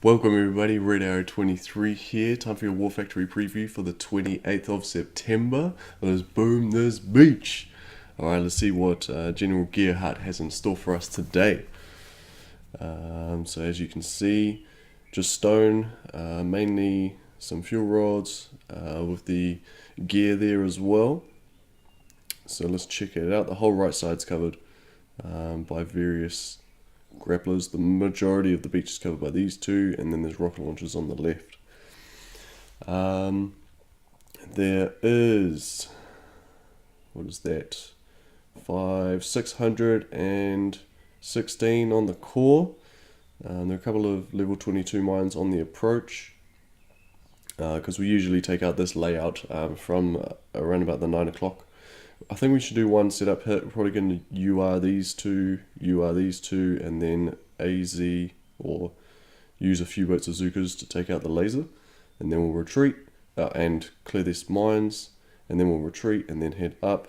Welcome everybody, Red Arrow 23 here. Time for your War Factory preview for the 28th of September. Let's boom this beach. Alright, let's see what General Gearheart has in store for us today. So as you can see, just stone, mainly some fuel rods with the gear there as well. So let's check it out. The whole right side's covered by various grapplers. The majority of the beach is covered by these two, and then there's rocket launchers on the left. There is, what is that, 616 on the core. There are a couple of level 22 mines on the approach, because we usually take out this layout from around about the 9 o'clock. I think we should do one setup hit. We're probably going to UR these two, and then AZ or use a few boats of Zukas to take out the laser, and then we'll retreat and clear these mines, and then we'll retreat and then head up.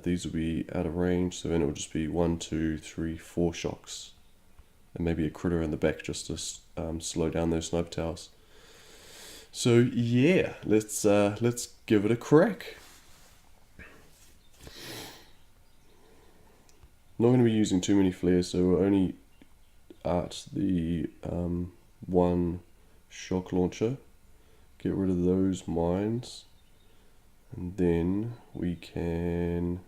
These will be out of range, so then it will just be 1, 2, 3, 4 shocks, and maybe a critter in the back just to slow down those sniper towers. So yeah, let's give it a crack. Not going to be using too many flares, so we'll only art the one shock launcher, get rid of those mines, and then we can,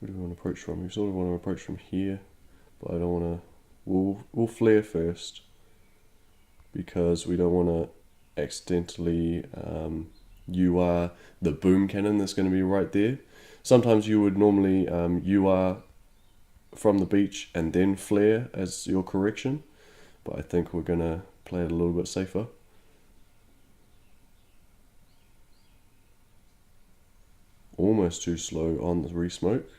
where do we want to approach from? We sort of want to approach from here, but I don't want to, we'll flare first, because we don't want to accidentally UR the boom cannon that's going to be right there. Sometimes you would normally UR from the beach and then flare as your correction, but I think we're going to play it a little bit safer. Almost too slow on the re-smoke.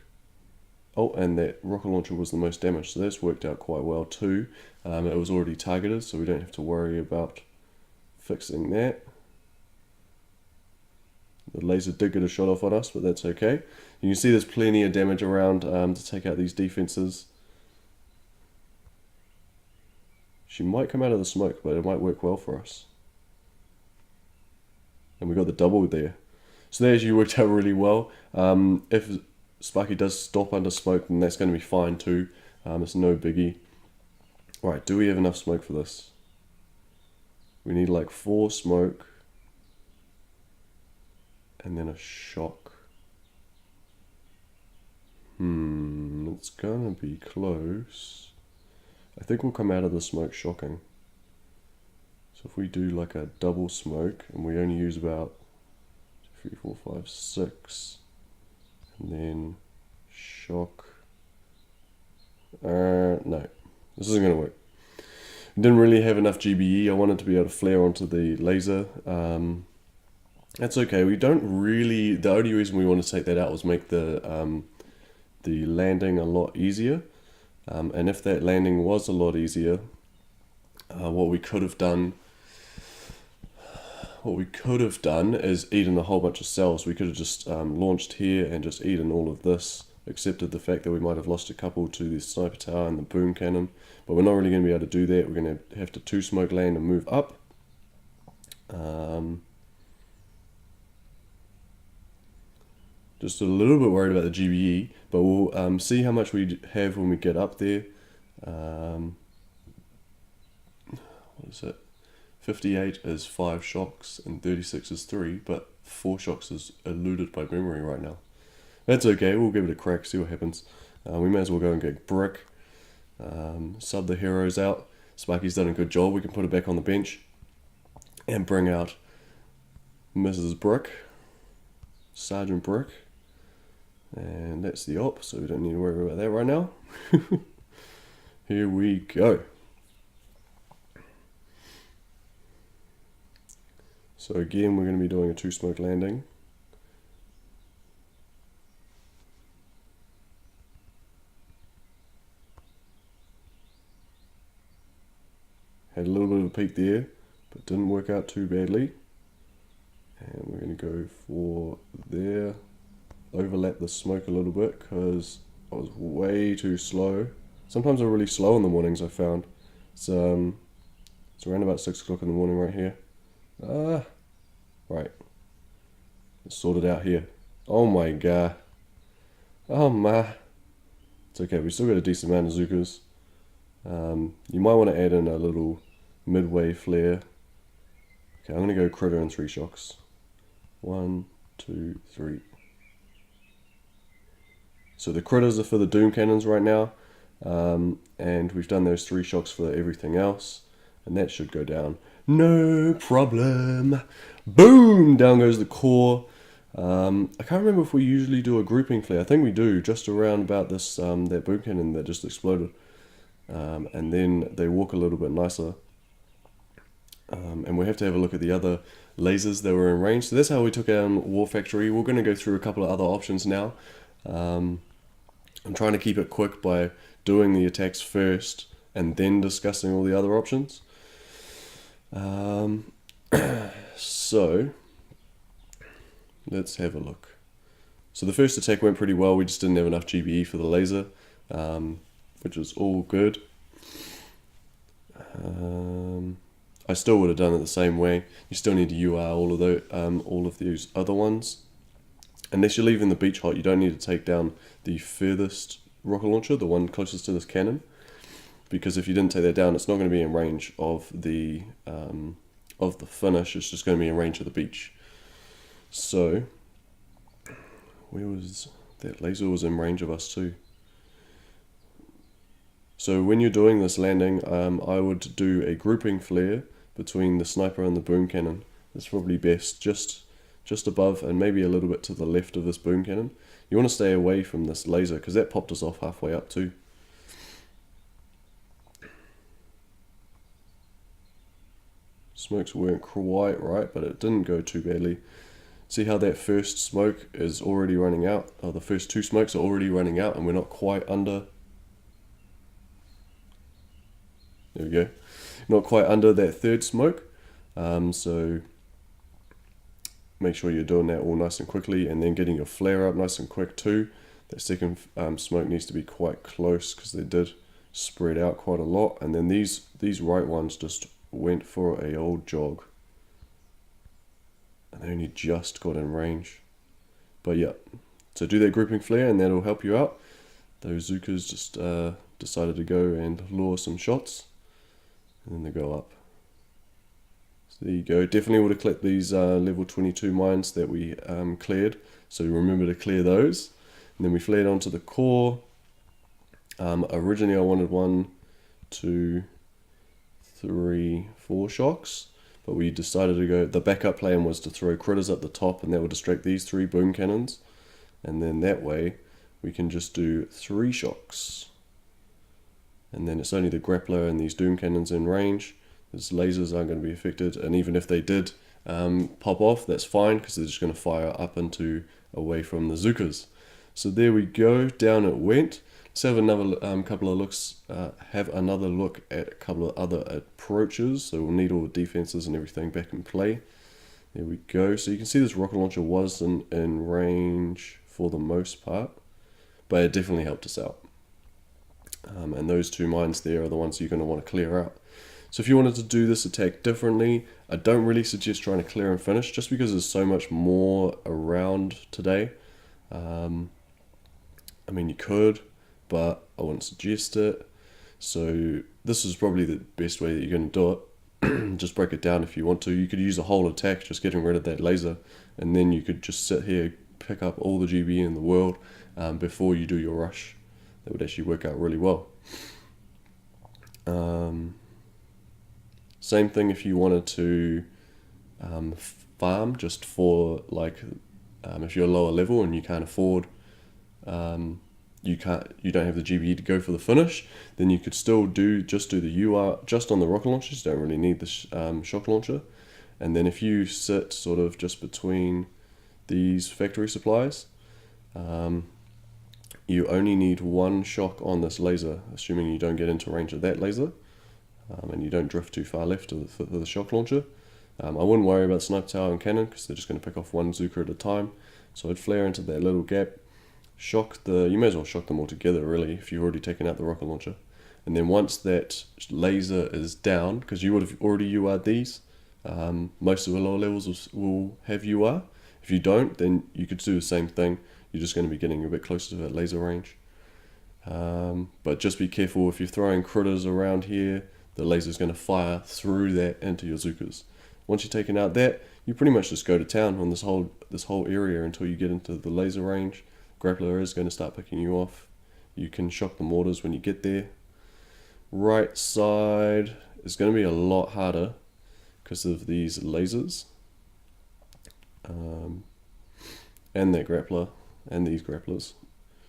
Oh, and that rocket launcher was the most damaged, so that's worked out quite well too. It was already targeted, so we don't have to worry about fixing that. The laser did get a shot off on us, but that's okay. You can see there's plenty of damage around to take out these defenses. She might come out of the smoke, but it might work well for us. And we got the double there. So there, she worked out really well. If Sparky does stop under smoke, then that's going to be fine too. It's no biggie. Right, do we have enough smoke for this? We need like 4 smoke. And then a shock. It's gonna be close. I think we'll come out of the smoke shocking. So if we do like a double smoke, and we only use about 2, 3, 4, 5, 6, and then shock. No, this isn't gonna work. Didn't really have enough GBE. I wanted to be able to flare onto the laser. That's okay. We don't really. The only reason we want to take that out was make the landing a lot easier. And if that landing was a lot easier, what we could have done is eaten a whole bunch of cells. We could have just launched here and just eaten all of this, accepted the fact that we might have lost a couple to the sniper tower and the boom cannon. But we're not really going to be able to do that. We're going to have to 2 smoke land and move up. Just a little bit worried about the GBE, but we'll see how much we have when we get up there. What is it? 58 is 5 shocks and 36 is 3, but 4 shocks is eluded by memory right now. That's okay, we'll give it a crack, see what happens. We may as well go and get brick, sub the heroes out. Sparky's done a good job. We can put it back on the bench and bring out Mrs. Brick, Sergeant Brick. And that's the op, so we don't need to worry about that right now. Here we go. So again, we're going to be doing a 2 smoke landing. Had a little bit of a peek there, but didn't work out too badly. And we're going to go for there. Overlap the smoke a little bit because I was way too slow Sometimes they're really slow in the mornings, I found. It's around about 6 o'clock in the morning right here. Right. Let's sort it out here. Oh my god. Oh my. It's okay, we still got a decent amount of Zukas. You might want to add in a little midway flare. Okay, I'm going to go critter and 3 shocks. 1, 2, 3. So the critters are for the doom cannons right now. And we've done those 3 shocks for everything else. And that should go down. No problem. Boom! Down goes the core. I can't remember if we usually do a grouping flare. I think we do, just around about this that boom cannon that just exploded. And then they walk a little bit nicer. And we have to have a look at the other lasers that were in range. So that's how we took down War Factory. We're going to go through a couple of other options now. I'm trying to keep it quick by doing the attacks first and then discussing all the other options. So let's have a look. So the first attack went pretty well. We just didn't have enough GBE for the laser, which is all good. I still would have done it the same way. You still need to UR all of these other ones. Unless you're leaving the beach hot, you don't need to take down the furthest rocket launcher, the one closest to this cannon, because if you didn't take that down, it's not going to be in range of the finish. It's just going to be in range of the beach. So where was that? Laser was in range of us too. So when you're doing this landing, I would do a grouping flare between the sniper and the boom cannon. That's probably best, just above and maybe a little bit to the left of this boom cannon. You want to stay away from this laser because that popped us off halfway up too. Smokes weren't quite right, but it didn't go too badly. See how that first smoke is already running out? Oh, the first 2 smokes are already running out and we're not quite under. There we go. Not quite under that 3rd smoke. So make sure you're doing that all nice and quickly and then getting your flare up nice and quick too. That second smoke needs to be quite close because they did spread out quite a lot. And then these right ones just went for a old jog. And they only just got in range. But yeah, so do that grouping flare and that'll help you out. Those Zukas just decided to go and lure some shots. And then they go up. So there you go. Definitely would have clicked these level 22 mines that we cleared. So remember to clear those. And then we flared onto the core. Originally I wanted 1, 2, 3, 4 shocks. But we decided to go, the backup plan was to throw critters at the top and that would distract these 3 boom cannons. And then that way we can just do 3 shocks. And then it's only the grappler and these doom cannons in range. These lasers aren't going to be affected, and even if they did pop off, that's fine because they're just going to fire up into away from the Zukas. So there we go, down it went. Let's have another couple of looks. Have another look at a couple of other approaches. So we'll need all the defenses and everything back in play. There we go. So you can see this rocket launcher was in range for the most part, but it definitely helped us out. And those 2 mines there are the ones you're going to want to clear out. So if you wanted to do this attack differently, I don't really suggest trying to clear and finish just because there's so much more around today. I mean, you could, but I wouldn't suggest it. So this is probably the best way that you're going to do it. Just break it down if you want to. You could use a whole attack just getting rid of that laser, and then you could just sit here, pick up all the GB in the world before you do your rush. That would actually work out really well. Same thing if you wanted to farm just for like if you're lower level and you can't afford you don't have the GBE to go for the finish, then you could still just do the UR just on the rocket launchers. You don't really need the shock launcher. And then if you sit sort of just between these factory supplies, you only need 1 shock on this laser, assuming you don't get into range of that laser, and you don't drift too far left for the shock launcher. I wouldn't worry about sniper tower and cannon because they're just going to pick off 1 Zuka at a time. So I'd flare into that little gap, you may as well shock them all together really if you've already taken out the rocket launcher. And then once that laser is down, because you would have already UR'd these, most of the lower levels will have UR. If you don't, then you could do the same thing. You're just going to be getting a bit closer to that laser range. But just be careful if you're throwing critters around here, the laser's going to fire through that into your Zookas. Once you've taken out that, you pretty much just go to town on this whole area until you get into the laser range. Grappler is going to start picking you off. You can shock the mortars when you get there. Right side is going to be a lot harder because of these lasers. And that grappler and these grapplers.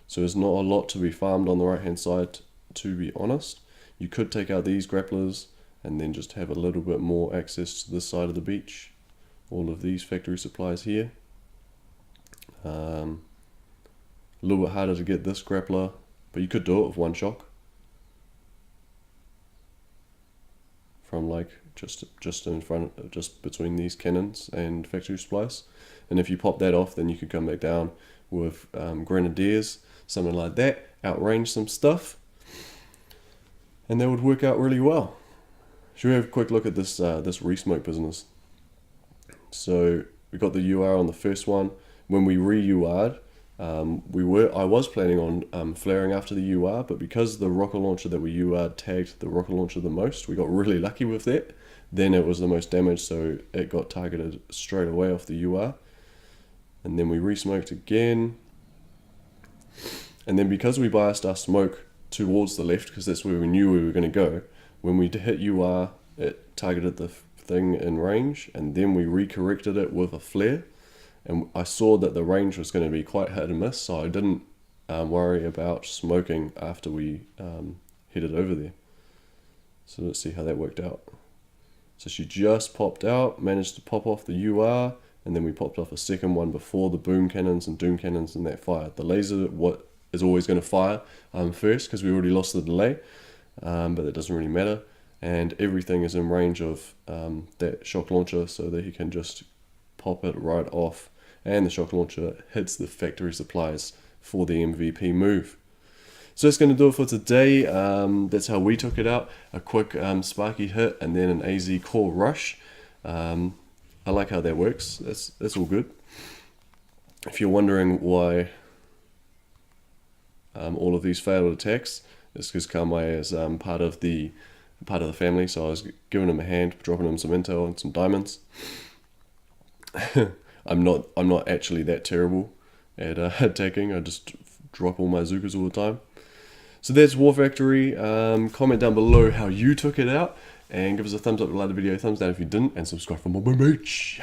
So there's not a lot to be farmed on the right hand side, to be honest. You could take out these grapplers and then just have a little bit more access to this side of the beach. All of these factory supplies here. A little bit harder to get this grappler, but you could do it with one shock. From like just in front, just between these cannons and factory supplies. And if you pop that off, then you could come back down with grenadiers, something like that, outrange some stuff, and that would work out really well. Should we have a quick look at this this resmoke business? So we got the UR on the first one. When we re-UR'd, I was planning on flaring after the UR, but because the rocket launcher that we UR'd tagged the rocket launcher the most, we got really lucky with that. Then it was the most damaged, so it got targeted straight away off the UR. And then we re-smoked again. And then because we biased our smoke towards the left, because that's where we knew we were going to go, when we hit UR, it targeted the thing in range, and then we recorrected it with a flare. And I saw that the range was going to be quite hit and miss, so I didn't worry about smoking after we headed over there. So let's see how that worked out. So she just popped out, managed to pop off the UR, and then we popped off a second one before the boom cannons and doom cannons and that fired. The laser is always going to fire first because we already lost the delay, but that doesn't really matter. And everything is in range of that shock launcher so that he can just pop it right off. And the shock launcher hits the factory supplies for the MVP move. So that's going to do it for today. That's how we took it out. A quick Sparky hit and then an AZ core rush. I like how that works. That's all good. If you're wondering why all of these failed attacks, it's because Kamai is part of the family. So I was giving him a hand, dropping him some intel and some diamonds. I'm not actually that terrible at attacking. I just drop all my Zookas all the time. So that's War Factory. Comment down below how you took it out, and give us a thumbs up if you liked the video, thumbs down if you didn't, and subscribe for more merch.